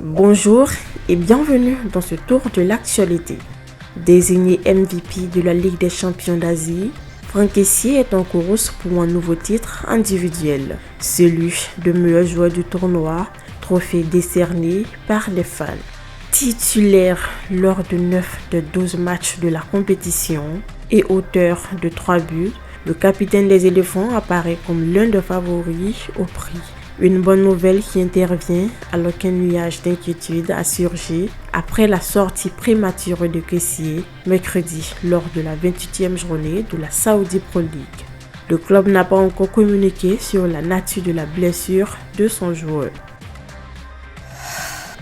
Bonjour et bienvenue dans ce tour de l'actualité. Désigné MVP de la Ligue des champions d'Asie, Franck Kessié est en course pour un nouveau titre individuel, celui de meilleur joueur du tournoi, trophée décerné par les fans. Titulaire lors de 9 des 12 matchs de la compétition et auteur de 3 buts, le capitaine des éléphants apparaît comme l'un des favoris au prix. Une bonne nouvelle qui intervient alors qu'un nuage d'inquiétude a surgi après la sortie prématurée de Kessié mercredi lors de la 28e journée de la Saudi Pro League. Le club n'a pas encore communiqué sur la nature de la blessure de son joueur.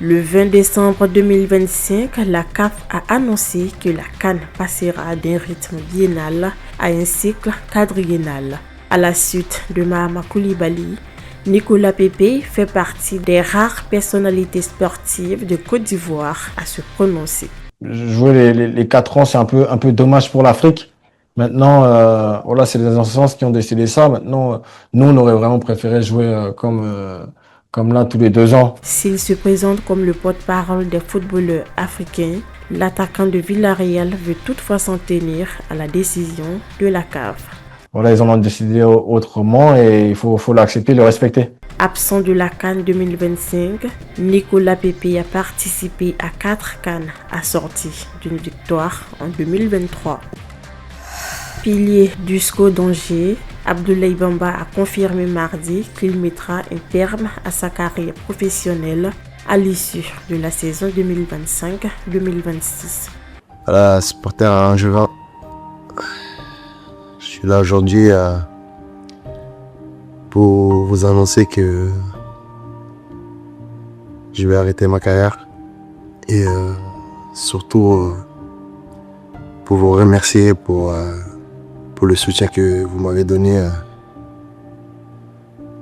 Le 20 décembre 2025, la CAF a annoncé que la CAN passera d'un rythme biennal à un cycle quadriennal. À la suite de Mahama Coulibaly, Nicolas Pepe fait partie des rares personnalités sportives de Côte d'Ivoire à se prononcer. Jouer les 4 ans, c'est un peu dommage pour l'Afrique. Maintenant, voilà, c'est les instances qui ont décidé ça. Maintenant, nous, on aurait vraiment préféré jouer comme là tous les 2 ans. S'il se présente comme le porte-parole des footballeurs africains, l'attaquant de Villarreal veut toutefois s'en tenir à la décision de la CAF. Voilà, ils en ont décidé autrement et il faut l'accepter, le respecter. Absent de la CAN 2025, Nicolas Pepe a participé à 4 CAN assorties d'une victoire en 2023. Pilier du SCO d'Angers, Abdoulaye Bamba a confirmé mardi qu'il mettra un terme à sa carrière professionnelle à l'issue de la saison 2025-2026. Voilà, supporter angevin. Je suis là aujourd'hui pour vous annoncer que je vais arrêter ma carrière et surtout pour vous remercier pour le soutien que vous m'avez donné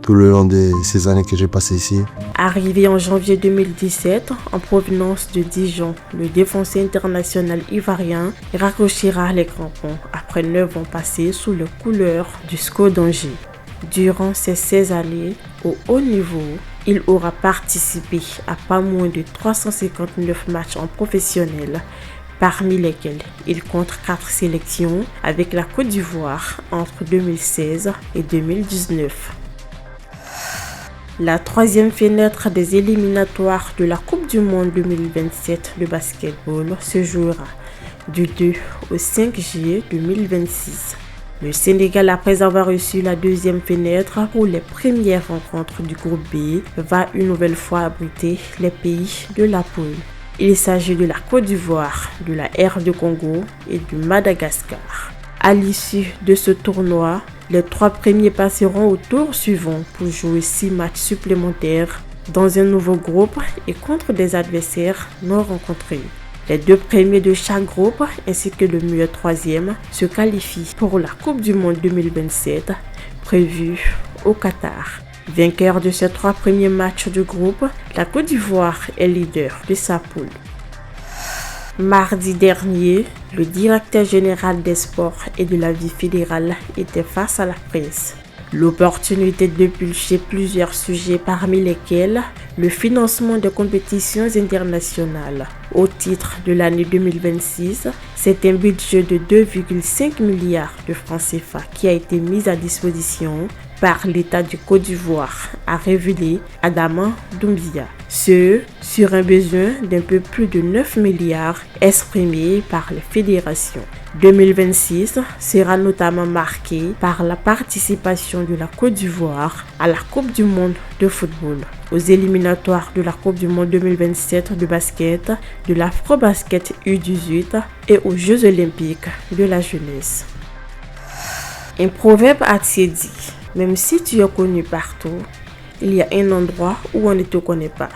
tout le long de ces années que j'ai passées ici. Arrivé en janvier 2017, en provenance de Dijon, le défenseur international ivoirien raccrochera les crampons après 9 ans passés sous les couleurs du SCO d'Angers. Durant ces 16 années, au haut niveau, il aura participé à pas moins de 359 matchs en professionnel, parmi lesquels il compte 4 sélections avec la Côte d'Ivoire entre 2016 et 2019. La 3e fenêtre des éliminatoires de la Coupe du Monde 2027 de basketball se jouera du 2 au 5 juillet 2026. Le Sénégal, après avoir reçu la 2e fenêtre pour les premières rencontres du groupe B, va une nouvelle fois abriter les pays de la poule. Il s'agit de la Côte d'Ivoire, de la RD Congo et du Madagascar. À l'issue de ce tournoi, les 3 premiers passeront au tour suivant pour jouer 6 matchs supplémentaires dans un nouveau groupe et contre des adversaires non rencontrés. Les 2 premiers de chaque groupe ainsi que le meilleur 3e se qualifient pour la Coupe du Monde 2027 prévue au Qatar. Vainqueur de ces 3 premiers matchs de groupe, la Côte d'Ivoire est leader de sa poule. Mardi dernier, le directeur général des sports et de la vie fédérale était face à la presse. L'opportunité de pulcher plusieurs sujets parmi lesquels le financement des compétitions internationales. Au titre de l'année 2026, c'est un budget de 2,5 milliards de francs CFA qui a été mis à disposition par l'État du Côte d'Ivoire, a révélé Adama Doumbia. Ce sur un besoin d'un peu plus de 9 milliards exprimé par les fédérations. 2026 sera notamment marqué par la participation de la Côte d'Ivoire à la Coupe du Monde de football, aux éliminatoires de la Coupe du Monde 2027 de basket, de l'Afro-Basket U18 et aux Jeux Olympiques de la jeunesse. Un proverbe a-t-il dit, même si tu es connu partout, il y a un endroit où on ne te connaît pas.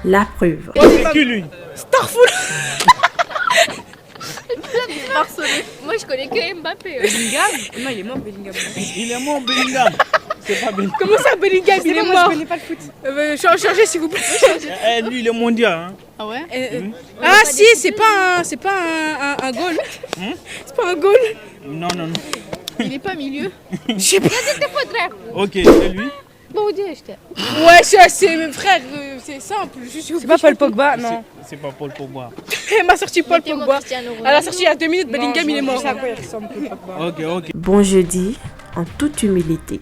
La preuve. Starful. Moi je connais que Mbappé. Bellingham? Non, il est mort Bellingham. Il est mort Bellingham. C'est pas Bellingham. Comment ça Bellingham? Il est mort. Je connais pas le foot. Changez s'il vous plaît. Lui il est mondial. Hein. Ah ouais? Ah si, c'est pas un goal. C'est pas un goal. Non. Il est pas milieu. Je sais pas. Ok, c'est lui. Ouais, c'est mes frères, c'est simple. C'est pas Paul Pogba, non. C'est pas Paul Pogba. Elle m'a sorti Paul Pogba. Elle a sorti il y a 2 minutes, Bellingham il est mort. Ok, ok. Bon jeudi, en toute humilité.